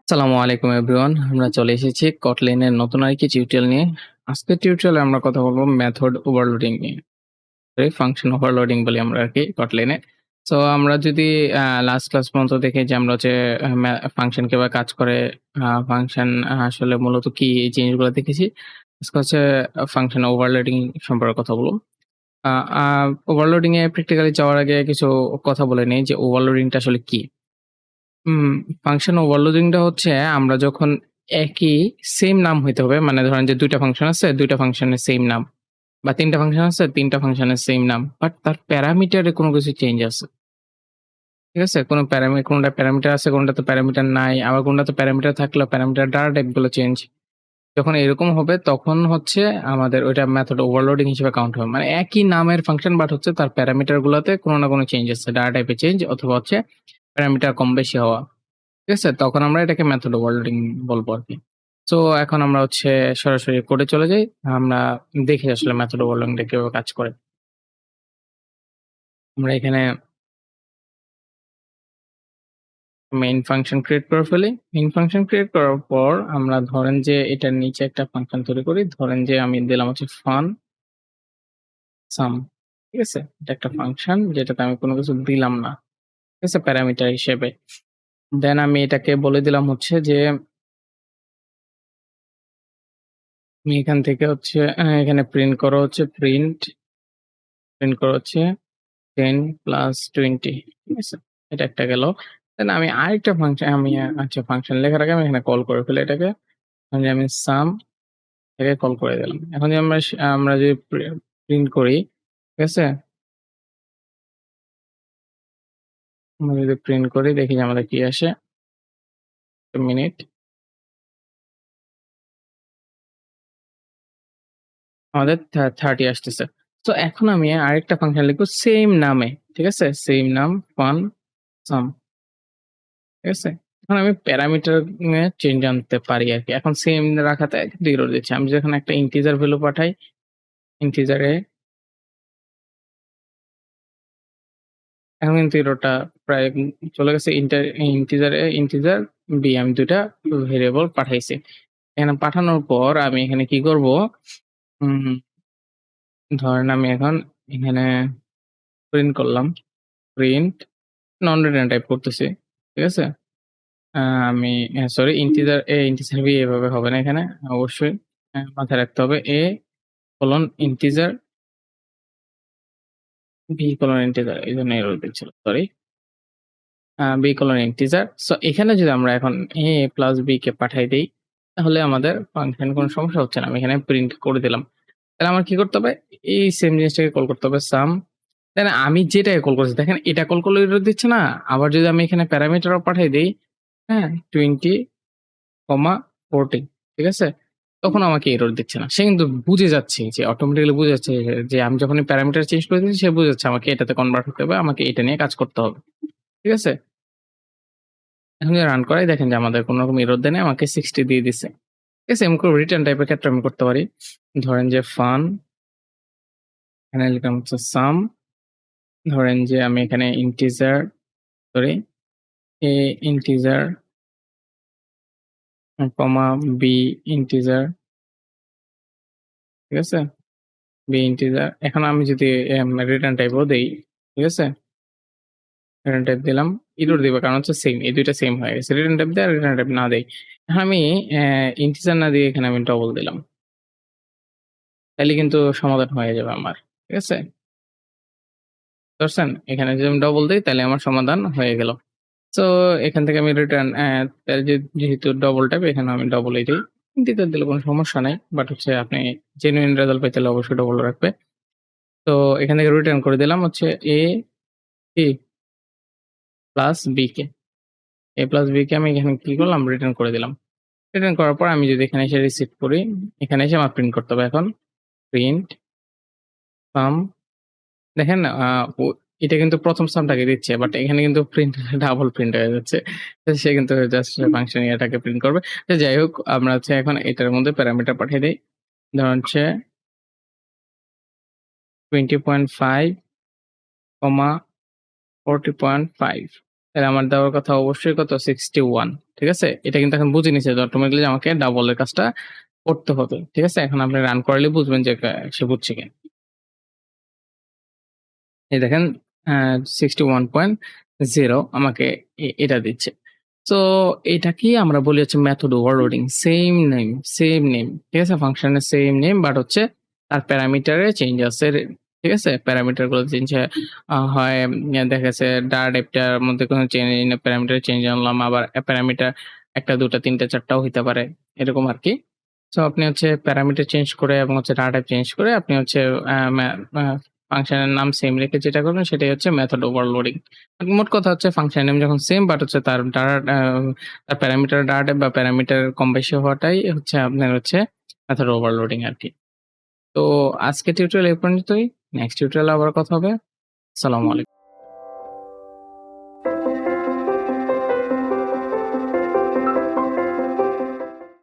আসসালামু আলাইকুম এভরিওয়ান। আমরা চলে এসেছি Kotlin এর নতুন আরেকটি টিউটোরিয়াল নিয়ে। আজকের টিউটোরিয়ালে আমরা কথা বলব মেথড ওভারলোডিং নিয়ে। ফাংশন ওভারলোডিং বলি আমরা আরকি Kotlin এ। সো আমরা যদি লাস্ট ক্লাস পর্যন্ত দেখি যে আমরা হচ্ছে ফাংশন কিভাবে কাজ করে, ফাংশন আসলে মূলত কি এই জিনিসগুলো দেখেছি। আজকে হচ্ছে ফাংশন ওভারলোডিং সম্পর্কে কথা বলব। আ আ ওভারলোডিং এ প্র্যাকটিক্যালি যাওয়ার আগে কিছু কথা বলে নেই যে ওভারলোডিং টা আসলে কি? হুম, ফাংশন ওভারলোডিংটা হচ্ছে আমরা যখন একই সেম নাম হইতে হবে। মানে ধরেন যে ২ টা ফাংশন আছে, ২ টা ফাংশনের সেম নাম। বা ৩ টা ফাংশন আছে, ৩ টা ফাংশনের সেম নাম। বাট তার প্যারামিটারে কোনো কিছু চেঞ্জ আছে। ঠিক আছে? কোনটা প্যারামিটার আছে, কোনটাতে প্যারামিটার নাই। আবার কোনটাতে প্যারামিটার থাকলেও প্যারামিটার ডাটা টাইপ গুলো চেঞ্জ। যখন এরকম হবে তখন হচ্ছে আমাদের ওইটা মেথড ওভারলোডিং হিসেবে কাউন্ট হবে। মানে একই নামের ফাংশন বাট হচ্ছে তার প্যারামিটার গুলাতে কোনো না কোনো চেঞ্জ আছে। ডাটা টাইপে চেঞ্জ অথবা হচ্ছে প্যারামিটার কম বেশি হওয়া। ঠিক আছে? তখন আমরা এটাকে মেথড ওভারলোডিং বলবো আরকি। সো এখন আমরা হচ্ছে সরাসরি কোডে চলে যাই। আমরা দেখি আসলে মেথড ওভারলোডিং টা কিভাবে কাজ করে। আমরা এখানে মেইন ফাংশন ক্রিয়েট করে ফেলি। মেইন ফাংশন ক্রিয়েট করার পর আমরা ধরেন যে এটার নিচে একটা ফাংশন তৈরি করি। ধরেন যে আমি দিলাম হচ্ছে ফান সাম। ঠিক আছে? এটা একটা ফাংশন যেটাতে আমি কোনো কিছু দিলাম না। ঠিক আছে? প্যারামিটার হিসেবে। দেন আমি এটাকে বলে দিলাম হচ্ছে যে আমি এখান থেকে হচ্ছে এখানে প্রিন্ট করো হচ্ছে 10 প্লাস 20, ঠিক আছে? এটা একটা গেল। দেন আমি আরেকটা ফাংশন আমি আচ্ছা ফাংশন লেখার আগে আমি এখানে কল করে ফেলি এটাকে। আমি সাম থেকে কল করে দিলাম। এখন যদি আমরা যদি প্রিন্ট করি, ঠিক আছে? আমরা যদি প্রিন্ট করি দেখি যে আমাদের কি আসে। 1 মিনিট। আমাদের 30 আসতেছে। তো এখন আমি আরেকটা ফাংশন লিখব সেইম নামে। ঠিক আছে? সেইম নাম ফান সাম। ঠিক আছে? এখন আমি প্যারামিটার চেঞ্জ আনতে পারি আরকি। এখন সেম রাখাতে 0 দিচ্ছি। আমি যখন একটা ইন্টিজার ভ্যালু পাঠাই, ইন্টিজারে এখন কিন্তু এররটা প্রায় চলে গেছে ইন্টিজার বি আমি ২ টা ভেরিয়েবল পাঠাইছি। এখানে পাঠানোর পর আমি এখানে কি করব? উম ধরেন আমি এখন এখানে প্রিন্ট করলাম। প্রিন্ট নন রিটার্ন টাইপ করতেছি। ঠিক আছে? আ আমি সরি ইন্টিজার বি এভাবে হবে না এখানে। অবশ্যই মাথায় রাখতে হবে কোলন ইন্টিজার কোলন ইন্টিজার এইজন্য এরর দিচ্ছিল। সরি। b integer. সো এখানে যদি আমরা এখন a প্লাস b কে পাঠাই দেই, তাহলে আমাদের ফাংশন কোনো সমস্যা হচ্ছে না। আমি এখানে প্রিন্ট করে দিলাম। তাহলে আমার কি করতে হবে? এই সেম জিনিসটাকে কল করতে হবে সাম। দেন আমি যেটাকে কল করছি দেখেন এটা কল করলে এরর দিচ্ছে না। আবার যদি আমি এখানে প্যারামিটারও পাঠাই দেই, হ্যাঁ? 20, 40, ঠিক আছে? তখন আমাকে এরর দিচ্ছে না। সে কিন্তু বুঝে যাচ্ছে যে অটোমেটিক্যালি বুঝে যাচ্ছে যে আমি যখনই প্যারামিটার চেঞ্জ করে দিচ্ছি সে বুঝে যাচ্ছে আমাকে এটাতে কনভার্ট হতে হবে। আমাকে এটা নিয়ে কাজ করতে হবে। ঠিক আছে? এখন যদি রান করাই দেখেন যে আমাদের কোন রকম এরর দেয় নাই, আমাকে 60 দিয়ে দিছে। ঠিক আছে? এরকম করে রিটার্ন টাইপের ক্ষেত্রে আমি করতে পারি। ধরেন যে ফান, এখানে লিখলাম হচ্ছে সাম। ধরেন যে আমি এখানে sorry, a integer comma b integer, ঠিক আছে? b integer. এখন আমি যদি রিটার্ন টাইপও দেই, ঠিক আছে? রিটার্ন টাইপ দিলাম। এরর দিবে কারণ হচ্ছে সেম। এই ২ টা সেম হয়ে গেছে। রিটার্ন টাইপ দেই আর রিটার্ন টাইপ না দেই। এখন আমি ইন্টিজার না দিয়ে এখানে আমি ডবল দিলাম। তাইলে কিন্তু সমাধান হয়ে যাবে আমার। ঠিক আছে? ধরছেন? এখানে যদি আমি ডবল দেই তাইলে আমার সমাধান হয়ে গেল। সো এখান থেকে আমি রিটার্ন তাহলে যেহেতু ডবল টাইপ এখানে আমি ডবলই দেই। দ্বিতীয় দিলে কোনো সমস্যা নাই। বাট হচ্ছে আপনি জেনুইন রেজাল্ট পেতে হলে অবশ্যই ডবল রাখবে। তো এখান থেকে রিটার্ন করে দিলাম হচ্ছে কি প্লাস বি কে। a প্লাস b কে আমি এখানে কি করলাম? রিটার্ন করে দিলাম। রিটার্ন করার পর আমি যদি এখানে এসে রিসিভ করি, এখানে এসে আমার প্রিন্ট করতে হবে এখন। প্রিন্ট সাম দেখেন ও এটা কিন্তু ১ম সামটাকে দিচ্ছে। বাট এখানে কিন্তু ডাবল প্রিন্ট হয়ে যাচ্ছে। তো সে কিন্তু জাস্ট ফাংশন ইয়াটাকে প্রিন্ট করবে। তো যাই হোক আমরা হচ্ছে এখন এটার মধ্যে প্যারামিটার পাঠিয়ে দেই। ধরেন হচ্ছে 20.5, 40.5 তাহলে আমার দেওয়ার কথা অবশ্যই কত 61, ঠিক আছে? এটা কিন্তু এখন বুঝে নিছে যে অটোমেটিক্যালি আমাকে ডাবল এর কাজটা করতে হবে। ঠিক আছে? এখন আপনি রান করালেই বুঝবেন যে সে বুঝছে কিনা। এই দেখেন আ 61.0 আমাকে এটা দিচ্ছে। সো এটাকেই আমরা বলি হচ্ছে মেথড ওভারলোডিং। Same name. ঠিক আছে? ফাংশনের সেম নেম বাট হচ্ছে তার প্যারামিটারে চেঞ্জ আছে। ঠিক আছে? প্যারামিটার গুলো চেঞ্জ হয় দেখা গেছে ডাটা টাইপটার মধ্যে কোনো চেঞ্জ প্যারামিটার চেঞ্জ আনলাম। আবার প্যারামিটার ১ টা ২ টা ৩ টা ৪ টাও হইতে পারে। এরকম আরকি। সো আপনি হচ্ছে প্যারামিটার চেঞ্জ করে এবং হচ্ছে ডাটা টাইপ চেঞ্জ করে আপনি হচ্ছে আ ম্যা আ ফাংশনের নাম সেম রেখে যেটা করবেন সেটাই হচ্ছে মেথড ওভারলোডিং। মোট কথা হচ্ছে ফাংশন নেম যখন সেম বাট হচ্ছে তার তার প্যারামিটার ডাটা টাইপ বা প্যারামিটার কম বেশি হওয়াটাই হচ্ছে আপনার হচ্ছে মেথড ওভারলোডিং আরকি। তো আজকের টিউটোরিয়াল এই পর্যন্তই। নেক্সট টিউটোরিয়ালে আবার কথা হবে। আসসালামু আলাইকুম।